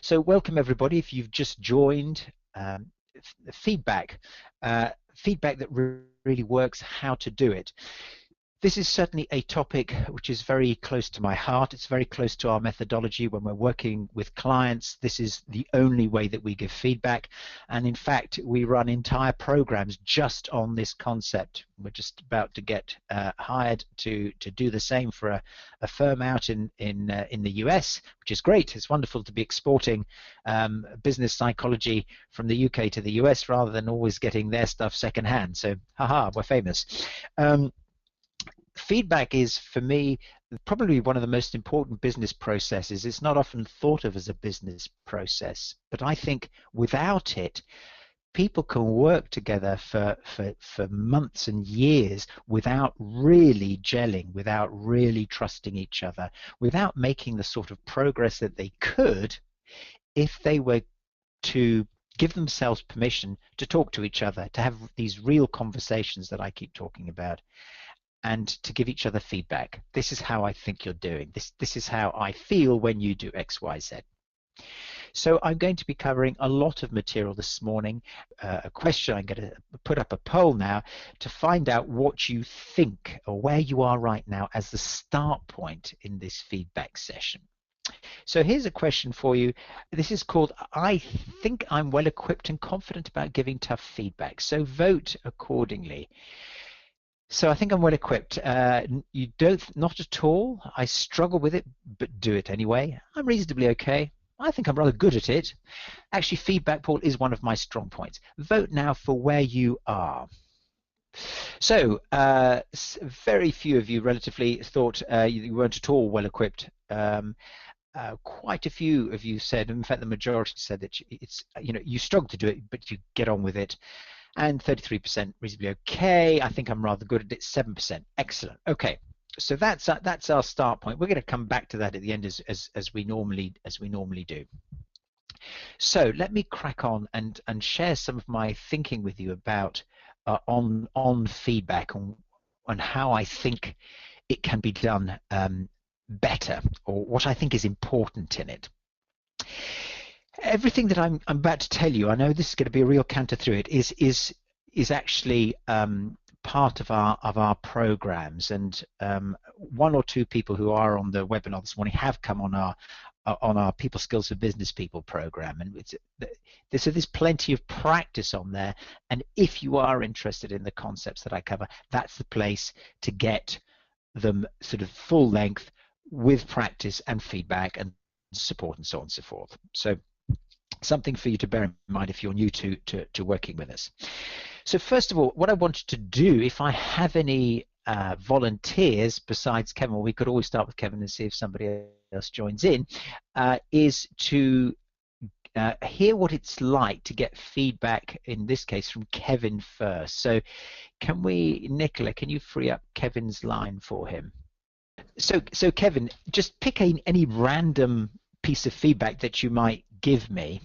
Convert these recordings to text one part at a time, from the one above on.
So welcome everybody. If you've just joined, feedback, feedback that really works, how to do it. This is certainly a topic which is very close to my heart. It's very close to our methodology when we're working with clients. This is the only way that we give feedback. And in fact, we run entire programs just on this concept. We're just about to get hired to do the same for a firm out in the US, which is great. It's wonderful to be exporting business psychology from the UK to the US rather than always getting their stuff secondhand. So, haha, we're famous. Feedback is, for me, probably one of the most important business processes. It's not often thought of as a business process, but I think without it, people can work together for months and years without really gelling, without really trusting each other, without making the sort of progress that they could if they were to give themselves permission to talk to each other, to have these real conversations that I keep talking about, and to give each other feedback. This is how I think you're doing. This is how I feel when you do X, Y, Z. So I'm going to be covering a lot of material this morning. A question, I'm going to put up a poll now to find out what you think or where you are right now as the start point in this feedback session. So here's a question for you. This is called, I think I'm well equipped and confident about giving tough feedback. So vote accordingly. So I think I'm well equipped. You don't, not at all. I struggle with it, but do it anyway. I'm reasonably okay. I think I'm rather good at it. Actually, feedback, Paul, is one of my strong points. Vote now for where you are. So very few of you relatively thought you weren't at all well equipped. Quite a few of you said, in fact, the majority said that it's, you struggle to do it, but you get on with it. And 33% reasonably okay. I think I'm rather good at it. 7%. Excellent. Okay. So that's our start point. We're going to come back to that at the end as we normally do. So let me crack on and share some of my thinking with you about on feedback on how I think it can be done better, or what I think is important in it. Everything that I'm about to tell you, I know this is going to be a real counter through it, is actually part of our programs, and one or two people who are on the webinar this morning have come on our People Skills for Business People program, and so there's plenty of practice on there. And if you are interested in the concepts that I cover, that's the place to get them sort of full length with practice and feedback and support and so on and so forth. So something for you to bear in mind if you're new to working with us. So first of all, what I wanted to do, if I have any volunteers besides Kevin, well, we could always start with Kevin and see if somebody else joins in, is to hear what it's like to get feedback, in this case from Kevin first. So can we, Nicola, can you free up Kevin's line for him? So Kevin, just pick any random piece of feedback that you might give me,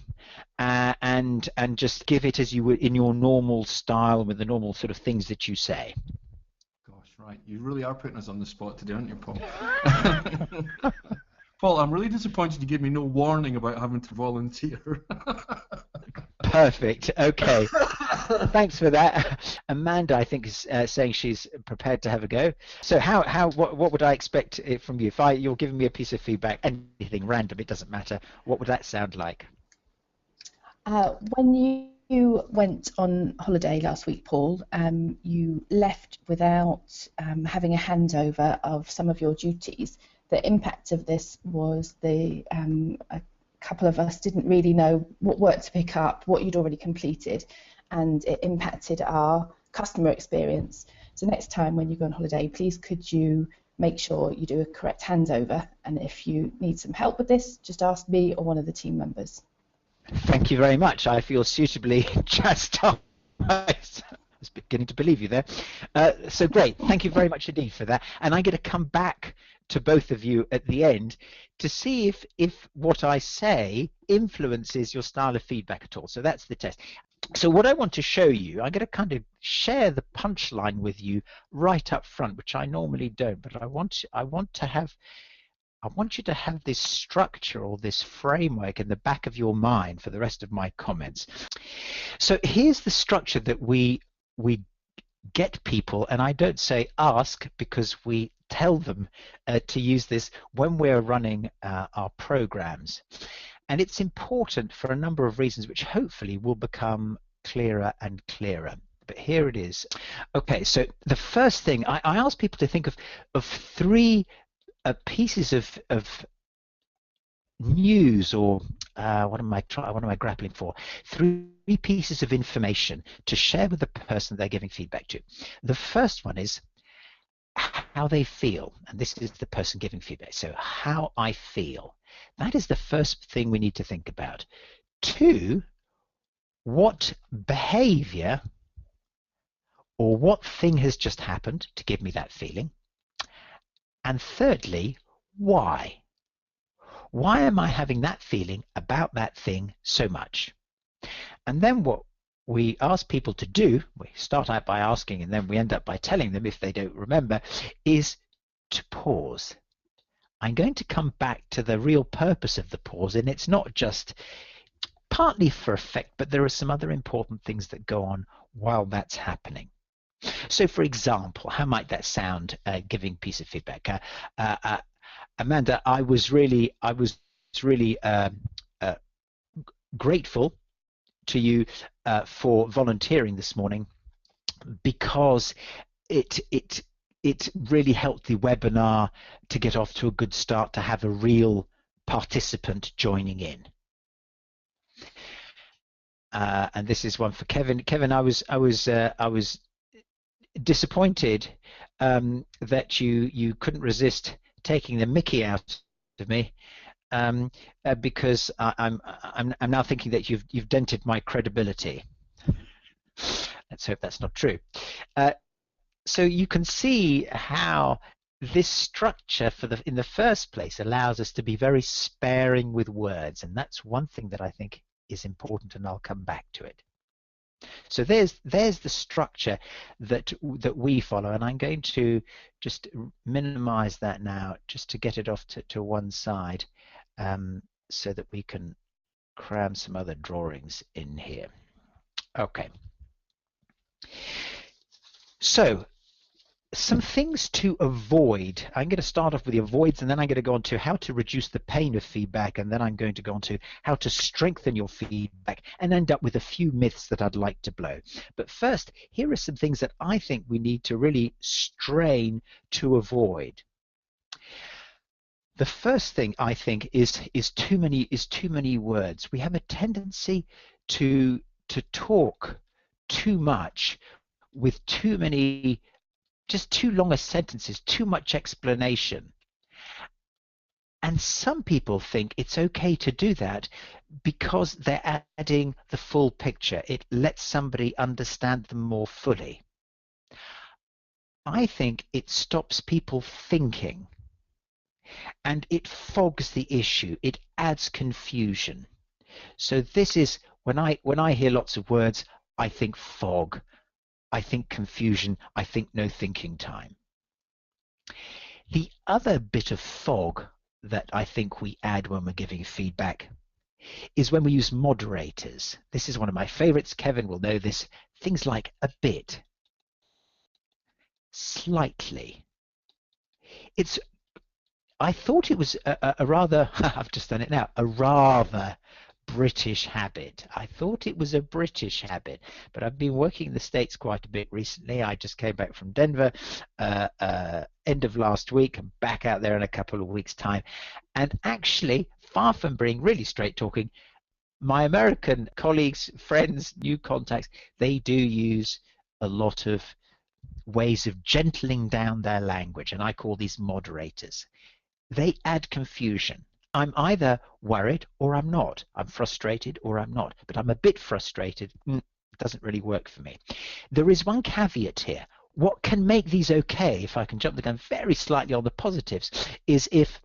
and just give it as you would in your normal style with the normal sort of things that you say. Gosh, right. You really are putting us on the spot today, aren't you, Paul? Paul, I'm really disappointed you gave me no warning about having to volunteer. Perfect. Okay. Thanks for that. Amanda, I think, is saying she's prepared to have a go. So what would I expect from you? If you're giving me a piece of feedback, anything random, it doesn't matter, what would that sound like? When you went on holiday last week, Paul, you left without having a handover of some of your duties. The impact of this was a couple of us didn't really know what work to pick up, what you'd already completed, and it impacted our customer experience. So next time when you go on holiday, please could you make sure you do a correct handover, and if you need some help with this, just ask me or one of the team members. Thank you very much. I feel suitably chastised. I was beginning to believe you there. So great. Thank you very much indeed for that. And I'm going to come back to both of you at the end to see if what I say influences your style of feedback at all. So that's the test. So what I want to show you, I'm going to kind of share the punchline with you right up front, which I normally don't, but I want to have I want you to have this structure or this framework in the back of your mind for the rest of my comments. So here's the structure that we get people, and I don't say ask because we tell them to use this when we're running our programs. And it's important for a number of reasons which hopefully will become clearer and clearer. But here it is. Okay, so the first thing, I ask people to think of three pieces of news, or what am I grappling for? Three pieces of information to share with the person they're giving feedback to. The first one is how they feel, and this is the person giving feedback. So how I feel. That is the first thing we need to think about. Two, what behavior or what thing has just happened to give me that feeling? And thirdly, why? Why am I having that feeling about that thing so much? And then what we ask people to do, we start out by asking and then we end up by telling them if they don't remember, is to pause. I'm going to come back to the real purpose of the pause, and it's not just partly for effect, but there are some other important things that go on while that's happening. So for example, how might that sound, giving piece of feedback? Amanda, I was really grateful to you for volunteering this morning, because it really helped the webinar to get off to a good start, to have a real participant joining in. And this is one for Kevin. Kevin, I was disappointed that you couldn't resist taking the mickey out of me, because I'm now thinking that you've dented my credibility. Let's hope that's not true. So you can see how this structure in the first place allows us to be very sparing with words, and that's one thing that I think is important, and I'll come back to it. So there's the structure that we follow, and I'm going to just minimize that now just to get it off to one side, so that we can cram some other drawings in here. Okay. So some things to avoid. I'm going to start off with the avoids, and then I'm going to go on to how to reduce the pain of feedback, and then I'm going to go on to how to strengthen your feedback, and end up with a few myths that I'd like to blow. But first, here are some things that I think we need to really strain to avoid. The first thing I think is too many words. We have a tendency to talk too much with too many, just too long a sentences, too much explanation. And some people think it's okay to do that because they're adding the full picture. It lets somebody understand them more fully. I think it stops people thinking, and it fogs the issue. It adds confusion. So this is when I hear lots of words, I think fog, I think confusion, I think no thinking time. The other bit of fog that I think we add when we're giving feedback is when we use moderators. This is one of my favorites. Kevin will know this. Things like a bit, slightly. I thought it was a rather, I've just done it now, a rather British habit. I thought it was a British habit, but I've been working in the States quite a bit recently. I just came back from Denver end of last week. I'm back out there in a couple of weeks' time. And actually, far from being really straight talking, my American colleagues, friends, new contacts, they do use a lot of ways of gentling down their language, and I call these moderators. They add confusion. I'm either worried or I'm not. I'm frustrated or I'm not. But I'm a bit frustrated. It doesn't really work for me. There is one caveat here. What can make these okay, if I can jump the gun very slightly on the positives, is if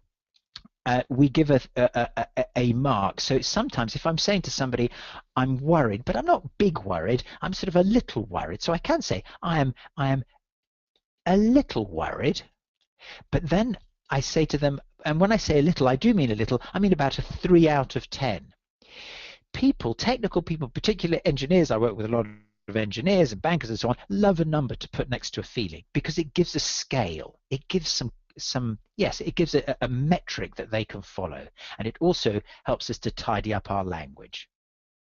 we give a mark. So sometimes if I'm saying to somebody, I'm worried, but I'm not big worried, I'm sort of a little worried. So I can say, I am a little worried, but then I say to them, and when I say a little, I do mean a little. I mean about a 3 out of 10. People, technical people, particularly engineers, I work with a lot of engineers and bankers and so on, love a number to put next to a feeling because it gives a scale. It gives it gives a metric that they can follow, and it also helps us to tidy up our language.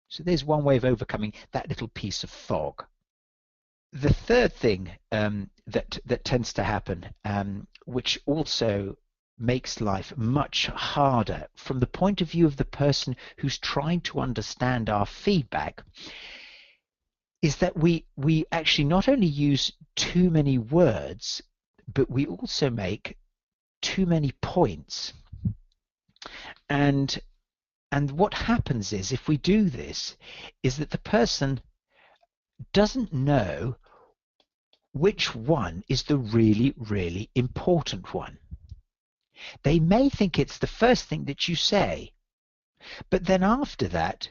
So there's one way of overcoming that little piece of fog. The third thing that tends to happen, which also makes life much harder from the point of view of the person who's trying to understand our feedback, is that we actually not only use too many words, but we also make too many points. And what happens is, if we do this, is that the person doesn't know which one is the really, really important one. They may think it's the first thing that you say, but then after that,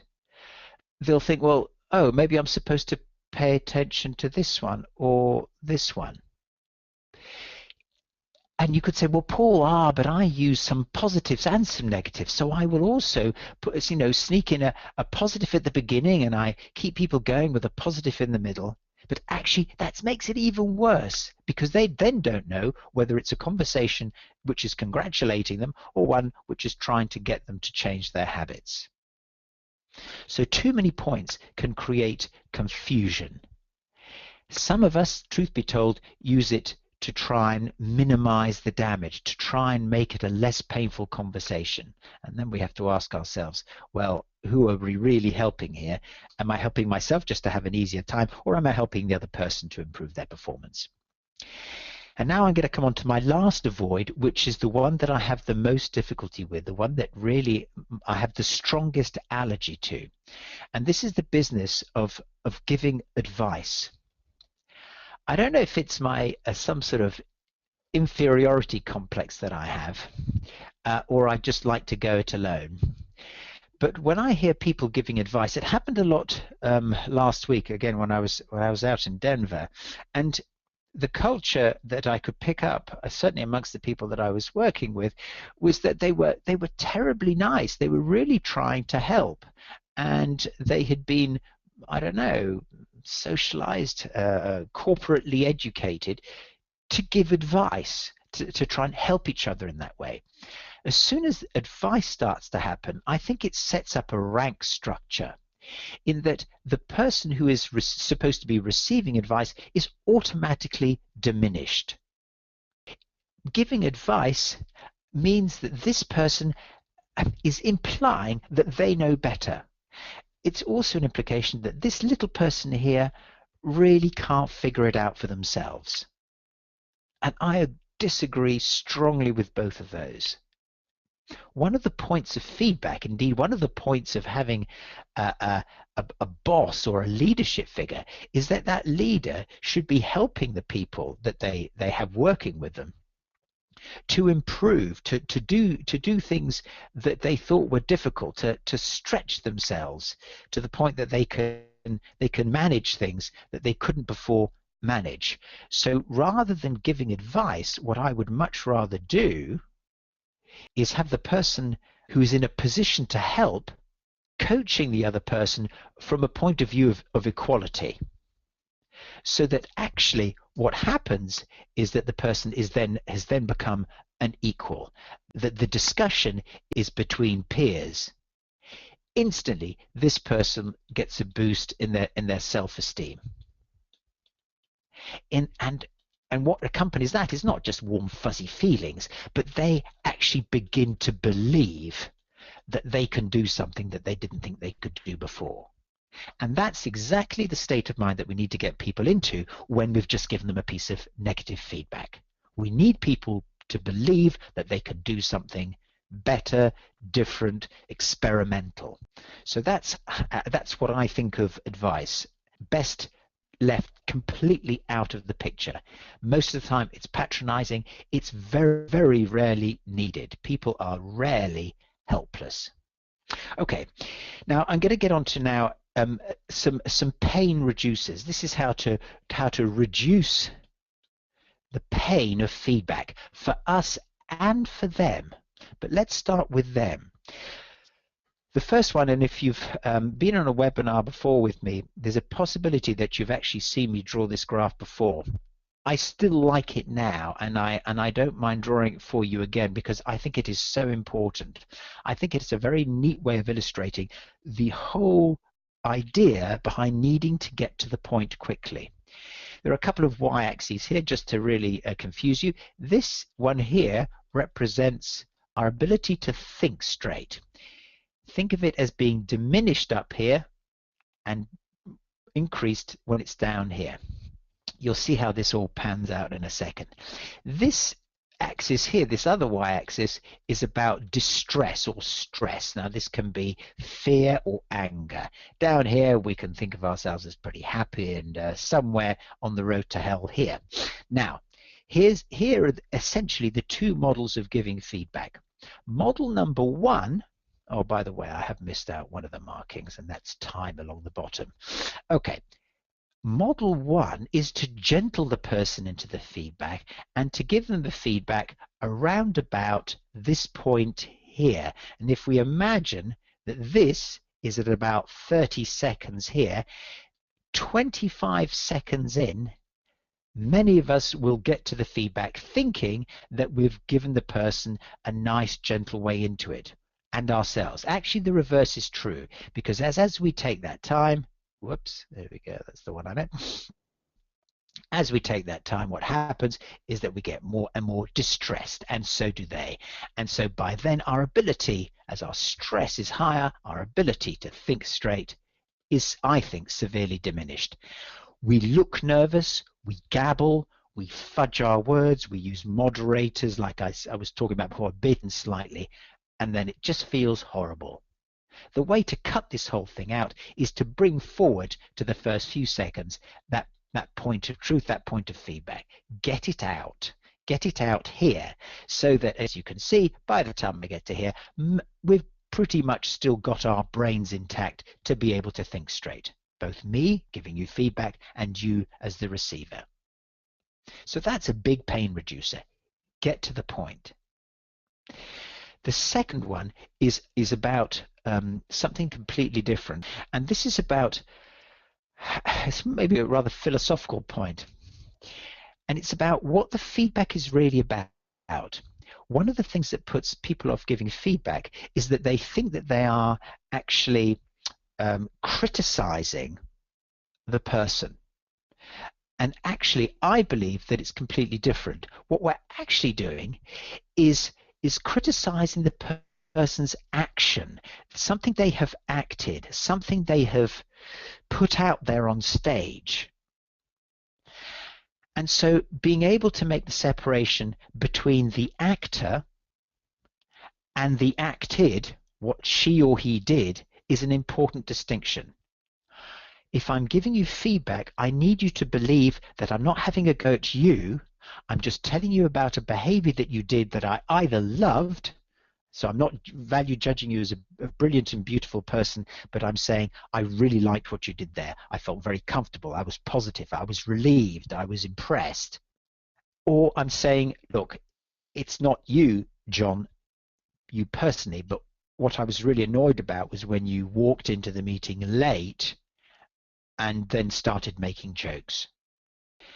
they'll think, well, oh, maybe I'm supposed to pay attention to this one or this one. And you could say, well, Paul, but I use some positives and some negatives, so I will also put, sneak in a positive at the beginning, and I keep people going with a positive in the middle. But actually, that makes it even worse, because they then don't know whether it's a conversation which is congratulating them or one which is trying to get them to change their habits. So too many points can create confusion. Some of us, truth be told, use it to try and minimize the damage, to try and make it a less painful conversation. And then we have to ask ourselves, well, who are we really helping here? Am I helping myself just to have an easier time, or am I helping the other person to improve their performance? And now I'm going to come on to my last avoid, which is the one that I have the most difficulty with, the one that really I have the strongest allergy to. And this is the business of giving advice. I don't know if it's my some sort of inferiority complex that I have, or I just like to go it alone. But when I hear people giving advice, it happened a lot last week, again, when I was out in Denver, and the culture that I could pick up, certainly amongst the people that I was working with, was that they were terribly nice. They were really trying to help, and they had been, I don't know, socialized, corporately educated to give advice, to try and help each other in that way. As soon as advice starts to happen, I think it sets up a rank structure in that the person who is supposed to be receiving advice is automatically diminished. Giving advice means that this person is implying that they know better. It's also an implication that this little person here really can't figure it out for themselves. And I disagree strongly with both of those. One of the points of feedback, indeed one of the points of having a boss or a leadership figure, is that that leader should be helping the people that they have working with them to improve, to do things that they thought were difficult, to stretch themselves to the point that they can manage things that they couldn't before manage. So rather than giving advice, what I would much rather do is have the person who is in a position to help coaching the other person from a point of view of equality, so that actually what happens is that the person has then become an equal, that the discussion is between peers. Instantly this person gets a boost in their self-esteem. And what accompanies that is not just warm fuzzy feelings, but they actually begin to believe that they can do something that they didn't think they could do before. And that's exactly the state of mind that we need to get people into when we've just given them a piece of negative feedback. We need people to believe that they can do something better, different, experimental. So that's what I think of advice. Best left completely out of the picture. Most of the time it's patronizing. It's very, very rarely needed. People are rarely helpless. Okay, now I'm going to get on to now some pain reducers. This is how to reduce the pain of feedback for us and for them. but let's start with them. The first one, and if you've been on a webinar before with me, there's a possibility that you've actually seen me draw this graph before. I still like it now, and I don't mind drawing it for you again because I think it is so important. I think it's a very neat way of illustrating the whole idea behind needing to get to the point quickly. There are a couple of y-axes here just to really confuse you. This one here represents our ability to think straight. Think of it as being diminished up here and increased when it's down here. You'll see how this all pans out in a second. This axis here, this other y-axis, is about distress or stress. Now this can be fear or anger. Down here we can think of ourselves as pretty happy and somewhere on the road to hell here. Now here are essentially the two models of giving feedback. Model number one, oh by the way I have missed out one of the markings, and that's time along the bottom. Okay. Model one is to gentle the person into the feedback and to give them the feedback around about this point here. And if we imagine that this is at about 30 seconds here, 25 seconds in, many of us will get to the feedback thinking that we've given the person a nice gentle way into it, and ourselves. Actually the reverse is true, because as we take that time, whoops, there we go, that's the one I meant. As we take that time, what happens is that we get more and more distressed, and so do they. And so by then our ability, as our stress is higher, our ability to think straight is, I think, severely diminished. We look nervous, we gabble, we fudge our words, we use moderators like I was talking about before, bitten slightly, and then it just feels horrible. The way to cut this whole thing out is to bring forward to the first few seconds that point of truth, that point of feedback. Get it out. Get it out here so that, as you can see, by the time we get to here, we've pretty much still got our brains intact to be able to think straight. Both me giving you feedback and you as the receiver. So that's a big pain reducer. Get to the point. The second one is about something completely different, and this is about, it's maybe a rather philosophical point, and it's about what the feedback is really about. One of the things that puts people off giving feedback is that they think that they are actually criticizing the person. And actually, I believe that it's completely different. What we're actually doing is criticizing the person's action, something they have acted, something they have put out there on stage. And so being able to make the separation between the actor and the acted, what she or he did, is an important distinction. If I'm giving you feedback, I need you to believe that I'm not having a go at you. I'm just telling you about a behavior that you did that I either loved, so I'm not value judging you as a brilliant and beautiful person, but I'm saying I really liked what you did there. I felt very comfortable. I was positive. I was relieved. I was impressed. Or I'm saying, look, it's not you, John, you personally, but what I was really annoyed about was when you walked into the meeting late and then started making jokes.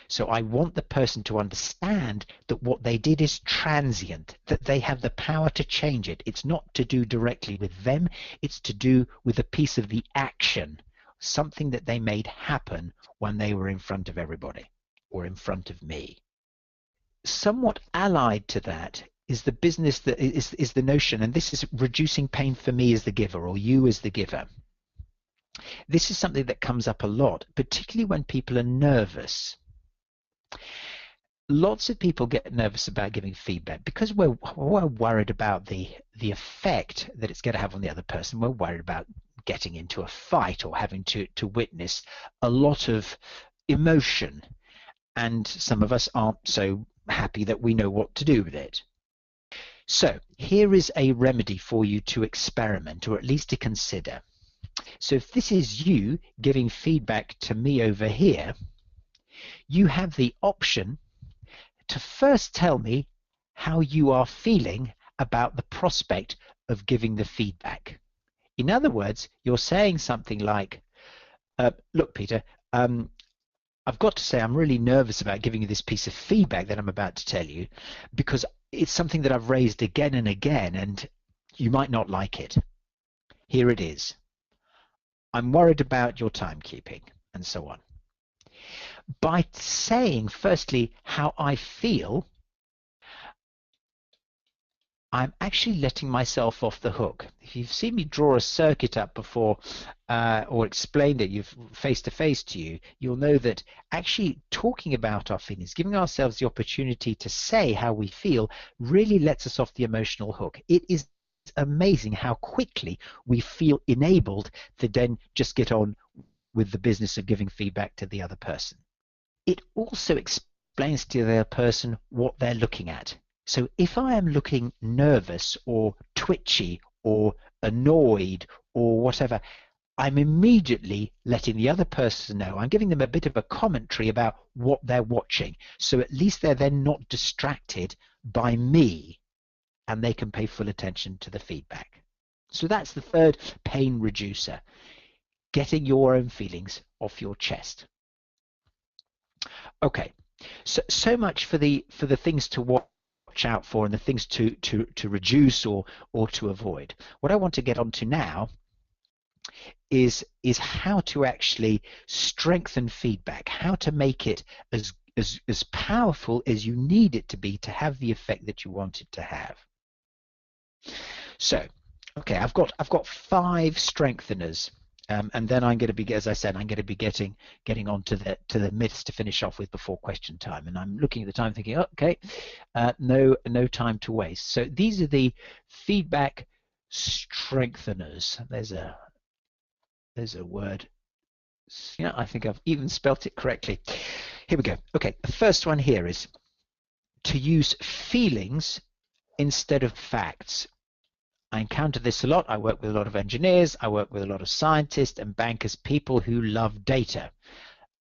So I want the person to understand that what they did is transient, that they have the power to change it. It's not to do directly with them, it's to do with a piece of the action, something that they made happen when they were in front of everybody or in front of me. Somewhat allied to that is the business that is the notion, and this is reducing pain for me as the giver or you as the giver. This is something that comes up a lot, particularly when people are nervous. Lots of people get nervous about giving feedback because we're worried about the effect that it's going to have on the other person. We're worried about getting into a fight or having to witness a lot of emotion, and some of us aren't so happy that we know what to do with it. So here is a remedy for you to experiment, or at least to consider. So if this is you giving feedback to me over here, you have the option to first tell me how you are feeling about the prospect of giving the feedback. In other words, you're saying something like, look, Peter, I've got to say I'm really nervous about giving you this piece of feedback that I'm about to tell you, because it's something that I've raised again and again, and you might not like it. Here it is. I'm worried about your timekeeping, and so on. By saying, firstly, how I feel, I'm actually letting myself off the hook. If you've seen me draw a circuit up before or explained it you've face to face to you, you'll know that actually talking about our feelings, giving ourselves the opportunity to say how we feel, really lets us off the emotional hook. It is amazing how quickly we feel enabled to then just get on with the business of giving feedback to the other person. It also explains to the other person what they're looking at. So if I am looking nervous or twitchy or annoyed or whatever, I'm immediately letting the other person know. I'm giving them a bit of a commentary about what they're watching. So at least they're then not distracted by me, and they can pay full attention to the feedback. So that's the third pain reducer, getting your own feelings off your chest. Okay, so much for the things to watch out for and the things to reduce or to avoid. What I want to get onto now is how to actually strengthen feedback, how to make it as powerful as you need it to be to have the effect that you want it to have. So, okay, I've got 5 strengtheners. And then I'm going to be, as I said, I'm going to be getting on to the myths to finish off with before question time. And I'm looking at the time thinking, okay, no time to waste. So these are the feedback strengtheners. There's a word. Yeah, I think I've even spelt it correctly. Here we go. Okay, the first one here is to use feelings instead of facts. I encounter this a lot. I work with a lot of engineers. I work with a lot of scientists and bankers, people who love data.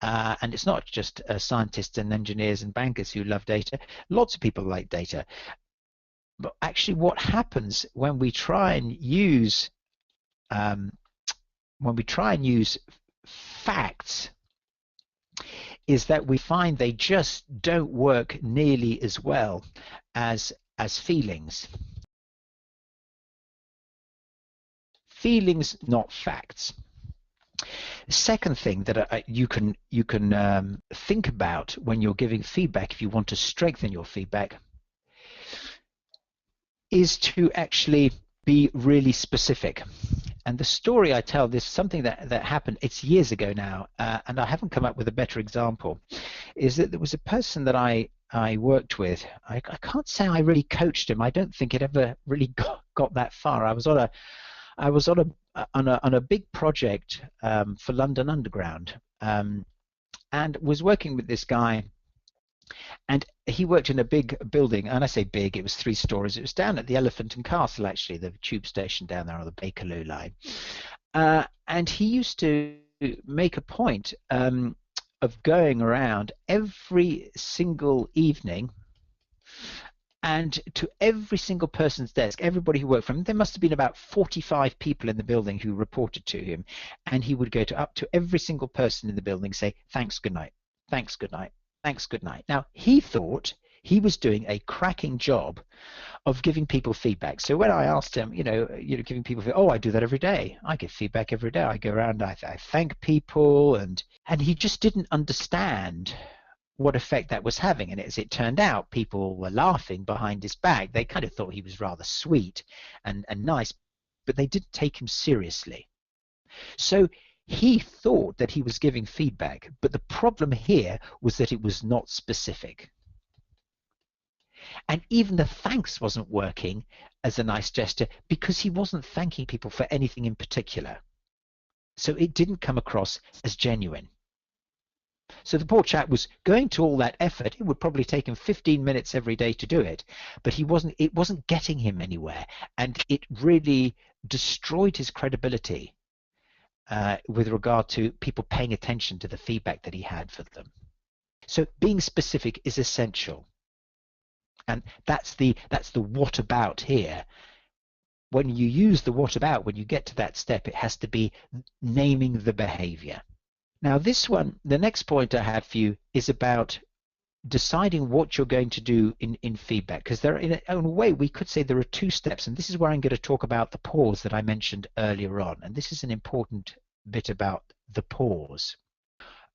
And it's not just scientists and engineers and bankers who love data. Lots of people like data. But actually what happens when we try and use facts is that we find they just don't work nearly as well as feelings. Feelings, not facts. The second thing that you can think about when you're giving feedback, if you want to strengthen your feedback, is to actually be really specific. And the story I tell, this is something that happened, it's years ago now, and I haven't come up with a better example, is that there was a person that I worked with. I can't say I really coached him. I don't think it ever really got that far. I was on a big project for London Underground, and was working with this guy, and he worked in a big building, and I say big, it was 3 stories. It was down at the Elephant and Castle, actually, the tube station down there on the Bakerloo line. And he used to make a point of going around every single evening, and to every single person's desk, everybody who worked for him, there must have been about 45 people in the building who reported to him, and he would go up to every single person in the building, say, thanks, good night, thanks, good night, thanks, good night. Now, he thought he was doing a cracking job of giving people feedback. So when I asked him, giving people feedback, oh, I do that every day. I give feedback every day. I go around, I thank people, and he just didn't understand what effect that was having. And as it turned out, people were laughing behind his back. They kind of thought he was rather sweet and nice, but they didn't take him seriously. So he thought that he was giving feedback, but the problem here was that it was not specific. And even the thanks wasn't working as a nice gesture because he wasn't thanking people for anything in particular. So it didn't come across as genuine. So the poor chap was going to all that effort. It would probably take him 15 minutes every day to do it, but it wasn't getting him anywhere, and it really destroyed his credibility with regard to people paying attention to the feedback that he had for them. So being specific is essential. And that's the what about here. When you use the what about, when you get to that step, it has to be naming the behavior. Now this one, the next point I have for you is about deciding what you're going to do in feedback, because there, in a way, we could say there are two steps, and this is where I'm going to talk about the pause that I mentioned earlier on, and this is an important bit about the pause.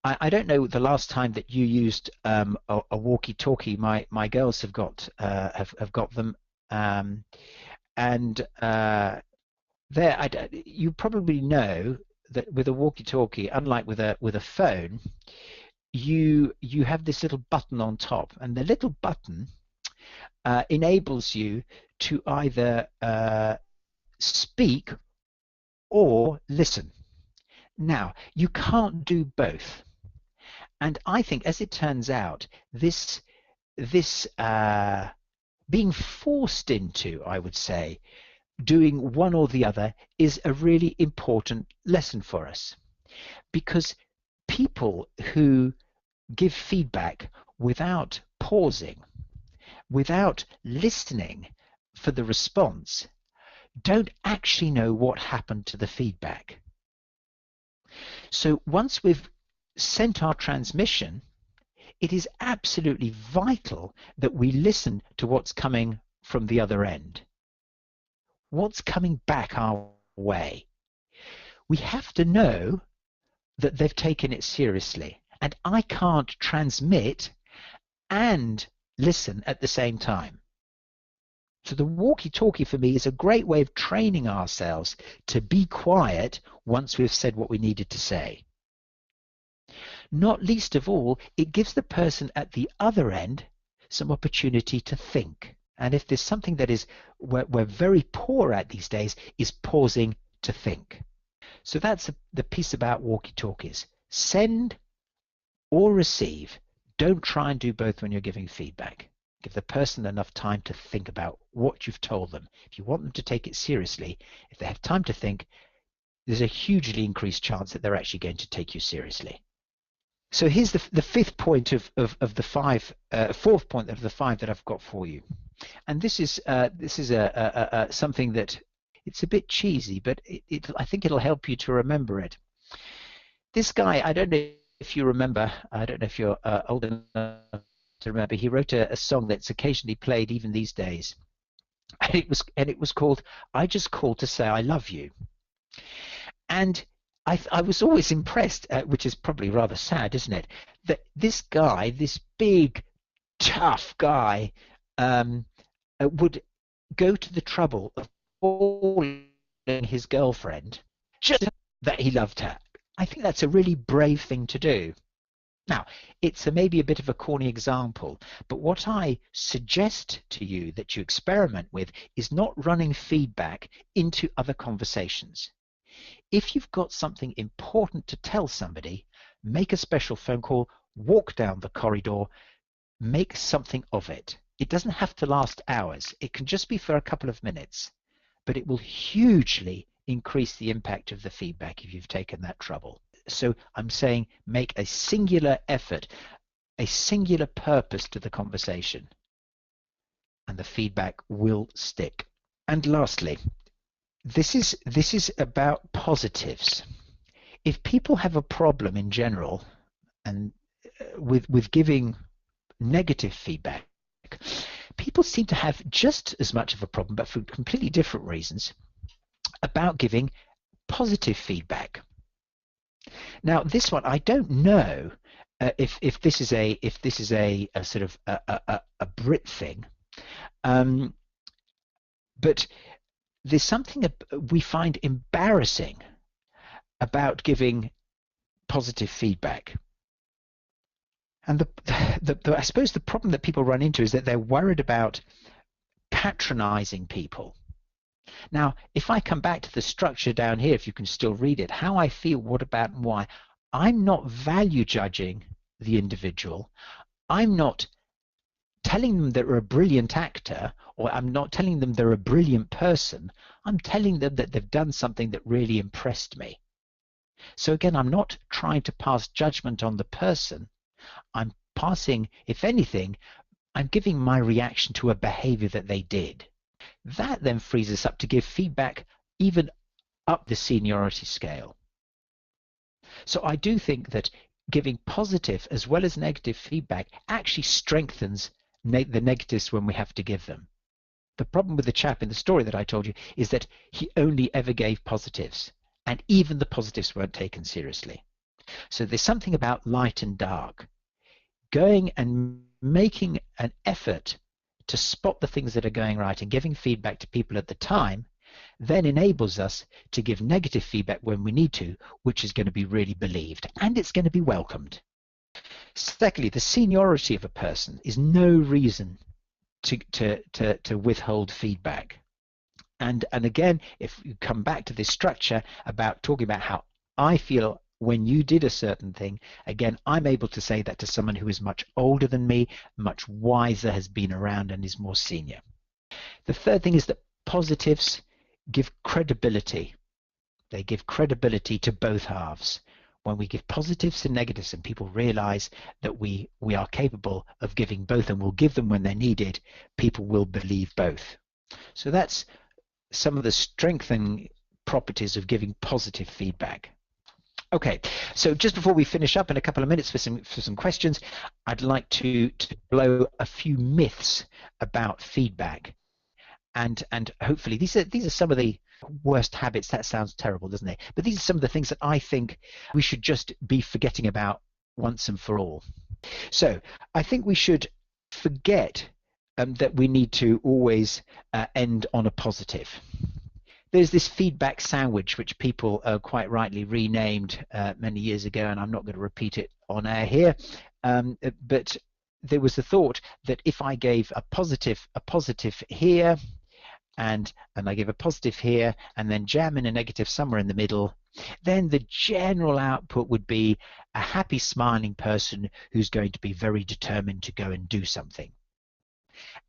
I don't know the last time that you used a walkie-talkie. My girls have got them, and you probably know that with a walkie-talkie, unlike with a phone, you have this little button on top, and the little button enables you to either speak or listen. Now, you can't do both, and I think, as it turns out, this being forced into, I would say, doing one or the other is a really important lesson for us, because people who give feedback without pausing, without listening for the response, don't actually know what happened to the feedback. So once we've sent our transmission, it is absolutely vital that we listen to what's coming from the other end. What's coming back our way? We have to know that they've taken it seriously, and I can't transmit and listen at the same time. So the walkie-talkie for me is a great way of training ourselves to be quiet once we've said what we needed to say. Not least of all, it gives the person at the other end some opportunity to think. And if there's something that is we're very poor at these days, is pausing to think. So that's the piece about walkie-talkies. Send or receive. Don't try and do both when you're giving feedback. Give the person enough time to think about what you've told them. If you want them to take it seriously, if they have time to think, there's a hugely increased chance that they're actually going to take you seriously. So here's the fifth point of the five, fourth point of the five that I've got for you. And this is something that it's a bit cheesy, but I think it'll help you to remember it. This guy, I don't know if you remember, I don't know if you're old enough to remember, he wrote a song that's occasionally played even these days. And it was called "I Just Called to Say I Love You." And I was always impressed, which is probably rather sad, isn't it, that this guy, this big, tough guy, would go to the trouble of calling his girlfriend just that he loved her. I think that's a really brave thing to do. Now, it's maybe a bit of a corny example, but what I suggest to you that you experiment with is not running feedback into other conversations. If you've got something important to tell somebody, make a special phone call, walk down the corridor, make something of it. It doesn't have to last hours. It can just be for a couple of minutes, but it will hugely increase the impact of the feedback if you've taken that trouble. So I'm saying make a singular effort, a singular purpose to the conversation, and the feedback will stick. And lastly, this is about positives. If people have a problem in general and with giving negative feedback, people seem to have just as much of a problem, but for completely different reasons, about giving positive feedback. Now, this one, I don't know if this is a sort of a Brit thing, but there's something we find embarrassing about giving positive feedback. And I suppose the problem that people run into is that they're worried about patronizing people. Now, if I come back to the structure down here, if you can still read it, how I feel, what about, and why, I'm not value judging the individual. I'm not telling them they're a brilliant actor, or I'm not telling them they're a brilliant person. I'm telling them that they've done something that really impressed me. So again, I'm not trying to pass judgment on the person. I'm passing, if anything, I'm giving my reaction to a behavior that they did. That then frees us up to give feedback even up the seniority scale. So I do think that giving positive as well as negative feedback actually strengthens the negatives when we have to give them. The problem with the chap in the story that I told you is that he only ever gave positives, and even the positives weren't taken seriously. So there's something about light and dark. Going and making an effort to spot the things that are going right and giving feedback to people at the time then enables us to give negative feedback when we need to, which is going to be really believed and it's going to be welcomed. Secondly, the seniority of a person is no reason to withhold feedback. And again, if you come back to this structure about talking about how I feel when you did a certain thing, again, I'm able to say that to someone who is much older than me, much wiser, has been around and is more senior. The third thing is that positives give credibility. They give credibility to both halves. When we give positives and negatives and people realize that we are capable of giving both and will give them when they're needed, people will believe both. So that's some of the strengthening properties of giving positive feedback. Okay, so just before we finish up in a couple of minutes for some questions, I'd like to blow a few myths about feedback. And hopefully these are some of the worst habits. That sounds terrible, doesn't it? But these are some of the things that I think we should just be forgetting about once and for all. So I think we should forget that we need to always end on a positive. There's this feedback sandwich, which people quite rightly renamed many years ago, and I'm not going to repeat it on air here. But there was the thought that if I gave a positive here, and I give a positive here, and then jam in a negative somewhere in the middle, then the general output would be a happy, smiling person who's going to be very determined to go and do something.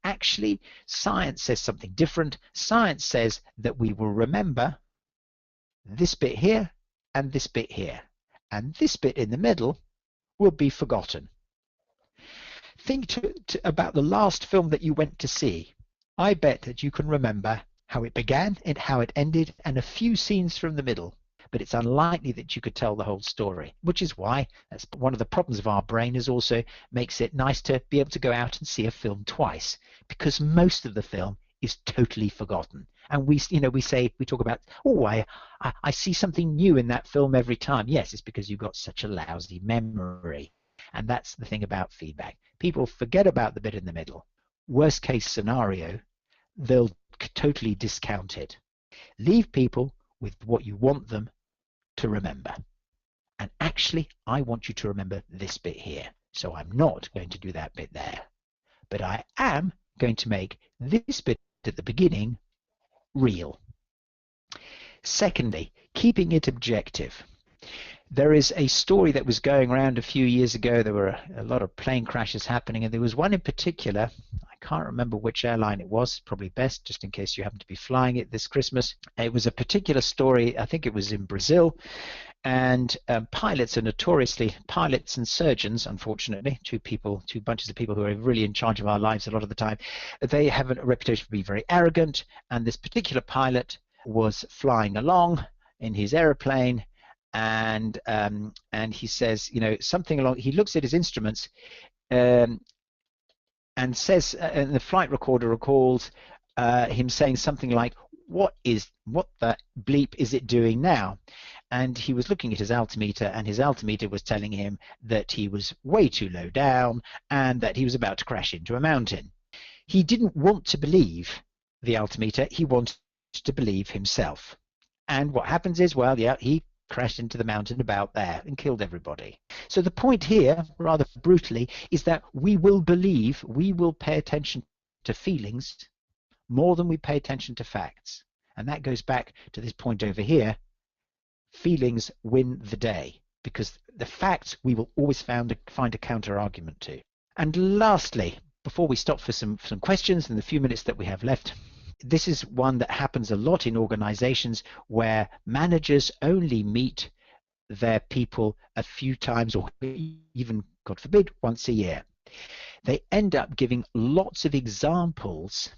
Actually, science says something different. Science says that we will remember this bit here and this bit here, and this bit in the middle will be forgotten. Think about the last film that you went to see. I bet that you can remember how it began and how it ended and a few scenes from the middle, but it's unlikely that you could tell the whole story, which is why that's one of the problems of our brain, is also makes it nice to be able to go out and see a film twice, because most of the film is totally forgotten. And we talk about, oh, I see something new in that film every time. Yes, it's because you've got such a lousy memory. And that's the thing about feedback. People forget about the bit in the middle. Worst case scenario, they'll totally discount it. Leave people with what you want them to remember. And actually, I want you to remember this bit here. So I'm not going to do that bit there. But I am going to make this bit at the beginning real. Secondly, keeping it objective. There is a story that was going around a few years ago. There were a lot of plane crashes happening, and there was one in particular. I can't remember which airline it was. Probably best, just in case you happen to be flying it this Christmas. It was a particular story. I think it was in Brazil, and pilots are notoriously, pilots and surgeons, unfortunately, two bunches of people who are really in charge of our lives a lot of the time. They have a reputation for being very arrogant, and this particular pilot was flying along in his aeroplane. And he says, something along. He looks at his instruments, and says, and the flight recorder recalls him saying something like, "What the bleep is it doing now?" And he was looking at his altimeter, and his altimeter was telling him that he was way too low down and that he was about to crash into a mountain. He didn't want to believe the altimeter. He wanted to believe himself. And what happens is, well, yeah, he crashed into the mountain about there and killed everybody. So the point here, rather brutally, is that we will pay attention to feelings more than we pay attention to facts. And that goes back to this point over here. Feelings win the day, because the facts we will always find a counter argument to. And lastly, before we stop for some questions in the few minutes that we have left, this is one that happens a lot in organizations where managers only meet their people a few times, or even, God forbid, once a year. They end up giving lots of examples.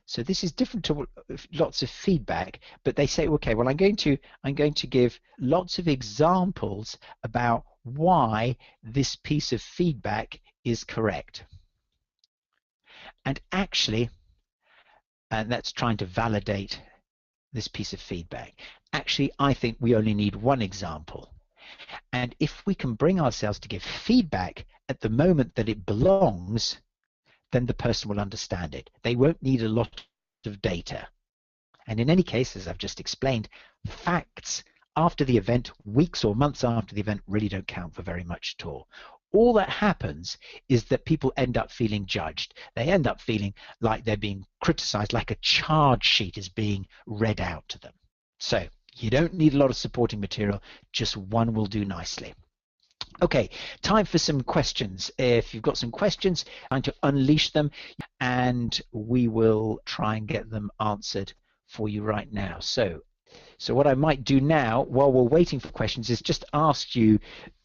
So this is different to lots of feedback, but they say, okay, well, I'm going to give lots of examples about why this piece of feedback is correct. And actually, and that's trying to validate this piece of feedback. Actually, I think we only need one example. And if we can bring ourselves to give feedback at the moment that it belongs, then the person will understand it. They won't need a lot of data. And in any case, as I've just explained, facts after the event, weeks or months after the event, really don't count for very much at all. All that happens is that people end up feeling judged. They end up feeling like they're being criticized, like a charge sheet is being read out to them. So you don't need a lot of supporting material, just one will do nicely. Okay, time for some questions. If you've got some questions, I'm going to unleash them and we will try and get them answered for you right now. So what I might do now while we're waiting for questions is just ask you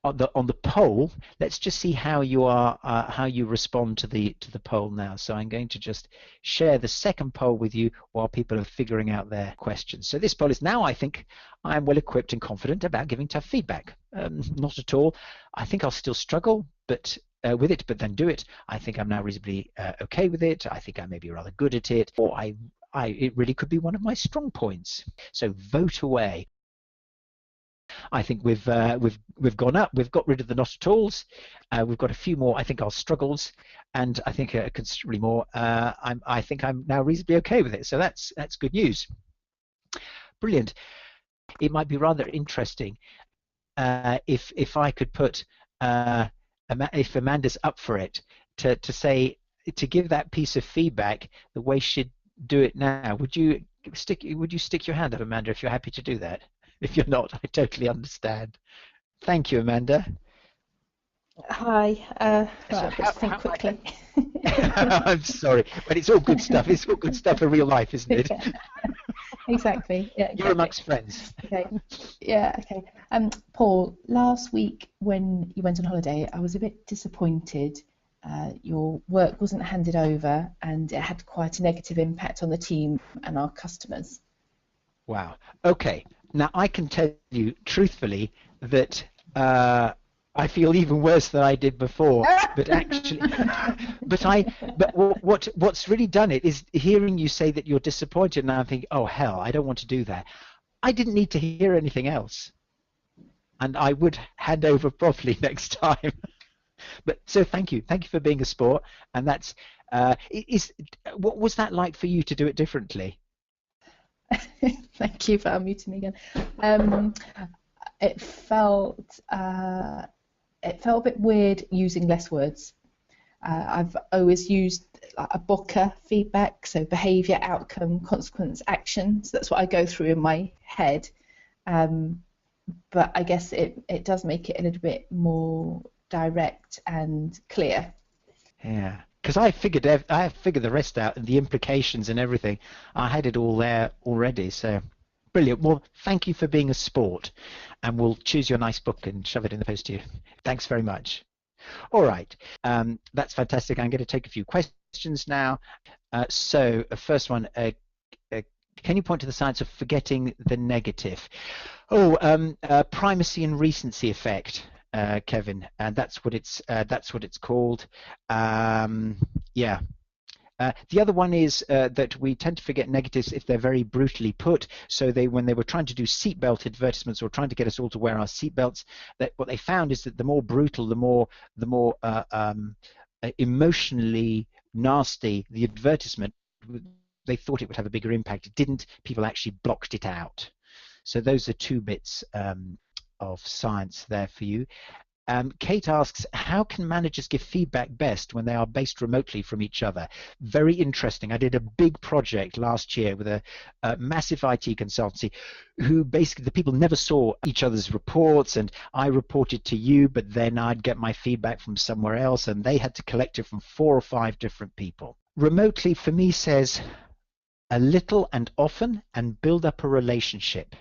on the poll. Let's just see how you are, how you respond to the poll now. So I'm going to just share the second poll with you while people are figuring out their questions. So this poll is now, I think I'm well equipped and confident about giving tough feedback. Not at all. I think I'll still struggle, but with it, but then do it. I think I'm now reasonably okay with it. I think I may be rather good at it, or it really could be one of my strong points. So vote away. I think we've gone up. We've got rid of the not at alls. We've got a few more, I think, our struggles, and I think considerably more. I think I'm now reasonably okay with it. So that's good news. Brilliant. It might be rather interesting if I could put if Amanda's up for it to say, to give that piece of feedback the way she'd do it now. Would you stick your hand up, Amanda, if you're happy to do that? If you're not, I totally understand. Thank you, Amanda. Hi. Right, So let's think quickly. I'm sorry, but it's all good stuff. It's all good stuff for real life, isn't it? Yeah, exactly. Yeah, exactly. You're amongst friends. Okay. Yeah. Okay. Paul, last week when you went on holiday, I was a bit disappointed. Your work wasn't handed over, and it had quite a negative impact on the team and our customers. Wow. Okay. Now I can tell you truthfully that I feel even worse than I did before. But actually, what's really done it is hearing you say that you're disappointed, and I'm thinking, oh hell, I don't want to do that. I didn't need to hear anything else, and I would hand over properly next time. But so thank you for being a sport, and that's what was that like for you to do it differently? Thank you for unmuting me again. It felt a bit weird using less words. I've always used a BOCA feedback, so behaviour, outcome, consequence, action. So that's what I go through in my head. But I guess it does make it a little bit more direct and clear. Yeah, because I figured the rest out and the implications and everything. I had it all there already. So brilliant. Well, thank you for being a sport, and we'll choose your nice book and shove it in the post to you. Thanks very much. All right, that's fantastic. I'm going to take a few questions now. So first one, can you point to the science of forgetting the negative? Oh, primacy and recency effect. Kevin, and that's what it's called. Yeah. The other one is that we tend to forget negatives if they're very brutally put. So when they were trying to do seatbelt advertisements or trying to get us all to wear our seatbelts, that what they found is that the more brutal, the more emotionally nasty the advertisement, they thought it would have a bigger impact. It didn't. People actually blocked it out. So those are two bits of science there for you. Kate asks, how can managers give feedback best when they are based remotely from each other? Very interesting. I did a big project last year with a massive IT consultancy who basically the people never saw each other's reports, and I reported to you, but then I'd get my feedback from somewhere else, and they had to collect it from 4 or 5 different people. Remotely for me says a little and often and build up a relationship.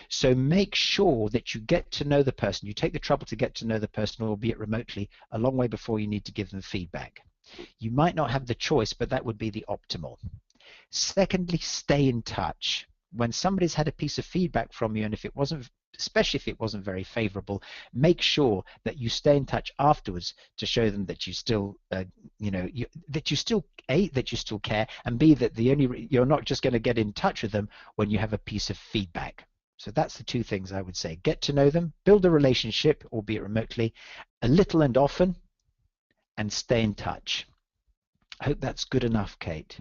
So make sure that you get to know the person. You take the trouble to get to know the person, albeit remotely, a long way before you need to give them feedback. You might not have the choice, but that would be the optimal. Secondly, stay in touch. When somebody's had a piece of feedback from you, and if it wasn't, especially if it wasn't very favorable, make sure that you stay in touch afterwards to show them that you still, that you still care, and B, that you're not just going to get in touch with them when you have a piece of feedback. So that's the two things I would say. Get to know them, build a relationship, albeit remotely, a little and often, and stay in touch. I hope that's good enough, Kate.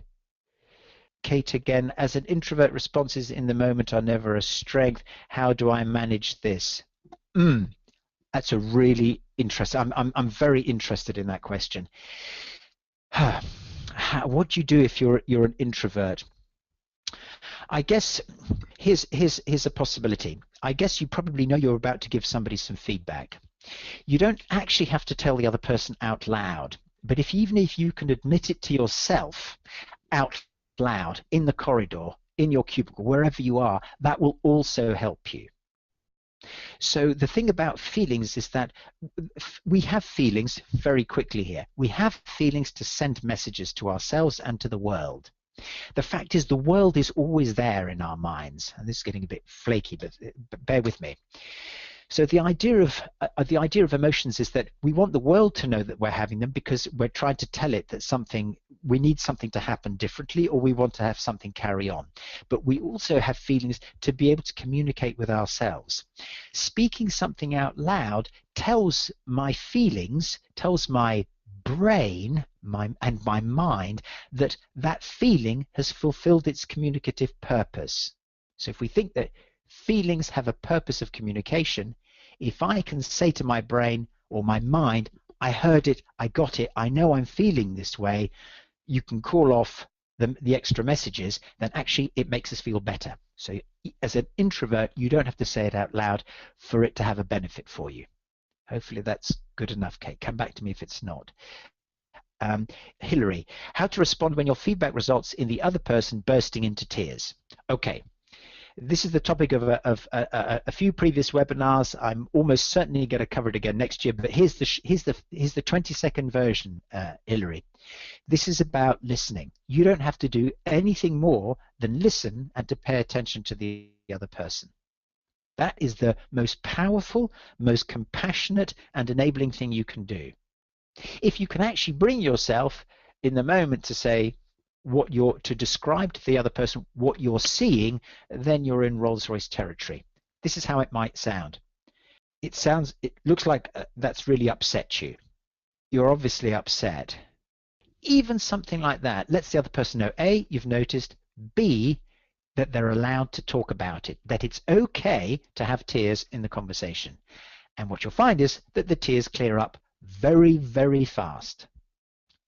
Kate again, as an introvert, responses in the moment are never a strength. How do I manage this? That's a really interesting. I'm very interested in that question. What do you do if you're an introvert? I guess here's a possibility. I guess you probably know you're about to give somebody some feedback. You don't actually have to tell the other person out loud, but even if you can admit it to yourself out loud, in the corridor, in your cubicle, wherever you are, that will also help you. So the thing about feelings is that we have feelings very quickly here. We have feelings to send messages to ourselves and to the world. The fact is the world is always there in our minds, and this is getting a bit flaky, but bear with me. So the idea of emotions is that we want the world to know that we're having them because we're trying to tell it that we need something to happen differently, or we want to have something carry on. But we also have feelings to be able to communicate with ourselves. Speaking something out loud tells my feelings, tells my brain and my mind that feeling has fulfilled its communicative purpose. So if we think that feelings have a purpose of communication, if I can say to my brain or my mind, I heard it, I got it, I know I'm feeling this way, you can call off the extra messages, then actually it makes us feel better. So as an introvert, you don't have to say it out loud for it to have a benefit for you. Hopefully that's good enough, Kate. Come back to me if it's not. Hilary, how to respond when your feedback results in the other person bursting into tears. Okay. This is the topic of a few previous webinars. I'm almost certainly going to cover it again next year, but here's the 20-second version, Hilary. This is about listening. You don't have to do anything more than listen and to pay attention to the other person. That is the most powerful, most compassionate and enabling thing you can do. If you can actually bring yourself in the moment to say, to describe to the other person what you're seeing, then you're in Rolls-Royce territory. This is how it might sound. It looks like that's really upset you. You're obviously upset. Even something like that lets the other person know, A, you've noticed, B, that they're allowed to talk about it, that it's okay to have tears in the conversation. And what you'll find is that the tears clear up very, very fast.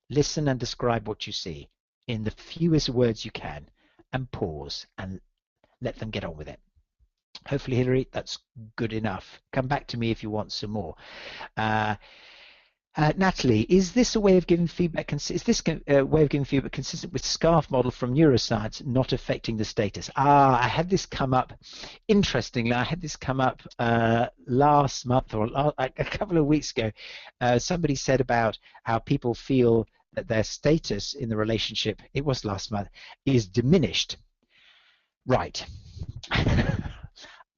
Listen and describe what you see in the fewest words you can, and pause and let them get on with it. Hopefully, Hilary, that's good enough. Come back to me if you want some more. Natalie, is this a way of giving feedback? Is this a way of giving feedback consistent with SCARF model from neuroscience, not affecting the status? I had this come up. Interestingly, I had this come up last month or a couple of weeks ago. Somebody said about how people feel that their status in the relationship, it was last month, is diminished. Right.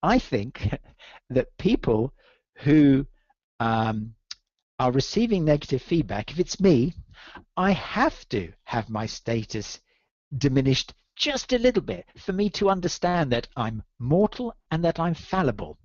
I think that people who are receiving negative feedback, if it's me, I have to have my status diminished just a little bit for me to understand that I'm mortal and that I'm fallible.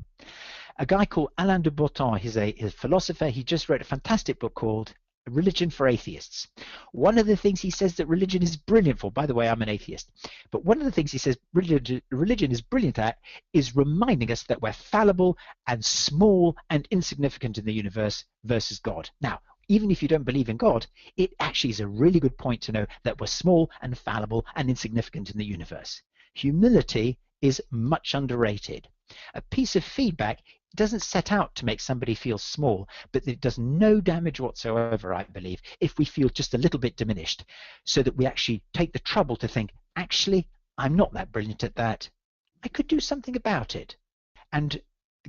A guy called Alain de Botton, he's a philosopher, he just wrote a fantastic book called Religion for Atheists. One of the things he says that religion is brilliant for, by the way, I'm an atheist, but one of the things he says religion is brilliant at is reminding us that we're fallible and small and insignificant in the universe versus God. Now, even if you don't believe in God, it actually is a really good point to know that we're small and fallible and insignificant in the universe. Humility is much underrated. A piece of feedback doesn't set out to make somebody feel small, but it does no damage whatsoever, I believe, if we feel just a little bit diminished, so that we actually take the trouble to think, actually, I'm not that brilliant at that. I could do something about it. And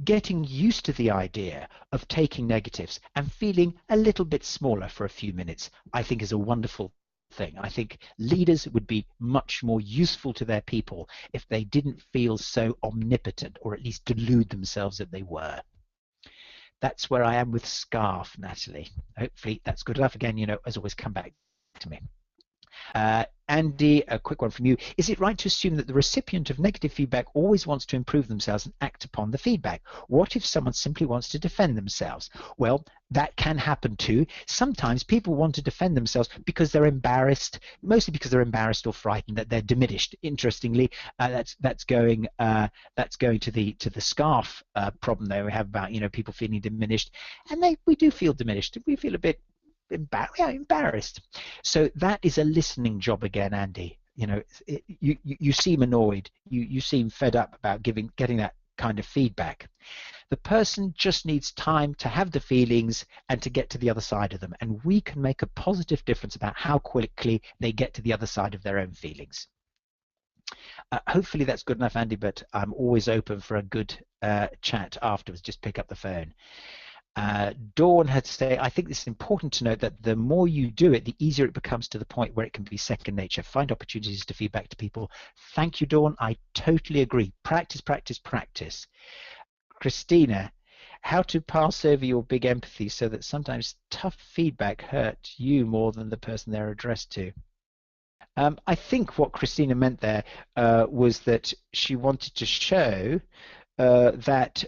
getting used to the idea of taking negatives and feeling a little bit smaller for a few minutes, I think is a wonderful thing. I think leaders would be much more useful to their people if they didn't feel so omnipotent, or at least delude themselves that they were. That's where I am with scarf, Natalie. Hopefully that's good enough. Again, as always, come back to me. Andy, a quick one from you. Is it right to assume that the recipient of negative feedback always wants to improve themselves and act upon the feedback? What if someone simply wants to defend themselves? Well, that can happen too. Sometimes people want to defend themselves because they're embarrassed, mostly because they're embarrassed or frightened that they're diminished. Interestingly, that's going to the scarf problem that we have about people feeling diminished, and we do feel diminished. We feel a bit embarrassed. So that is a listening job again, Andy. You seem annoyed. You seem fed up about getting that kind of feedback. The person just needs time to have the feelings and to get to the other side of them, and we can make a positive difference about how quickly they get to the other side of their own feelings. Hopefully that's good enough, Andy, but I'm always open for a good chat afterwards. Just pick up the phone. Dawn had to say, I think this is important to note that the more you do it, the easier it becomes to the point where it can be second nature. Find opportunities to feedback to people. Thank you, Dawn. I totally agree. Practice, practice, practice. Christina, how to pass over your big empathy so that sometimes tough feedback hurts you more than the person they're addressed to. I think what Christina meant there was that she wanted to show that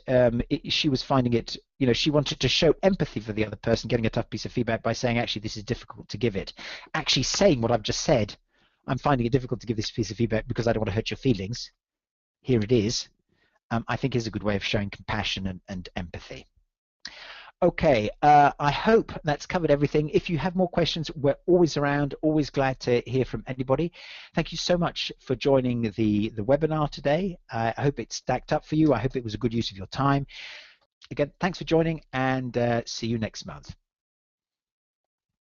she was finding it, she wanted to show empathy for the other person getting a tough piece of feedback by saying, actually, this is difficult to give it. Actually saying what I've just said, I'm finding it difficult to give this piece of feedback because I don't want to hurt your feelings. Here it is. I think is a good way of showing compassion and empathy. Okay, I hope that's covered everything. If you have more questions, we're always around, always glad to hear from anybody. Thank you so much for joining the webinar today. I hope it stacked up for you. I hope it was a good use of your time. Again, thanks for joining, and see you next month.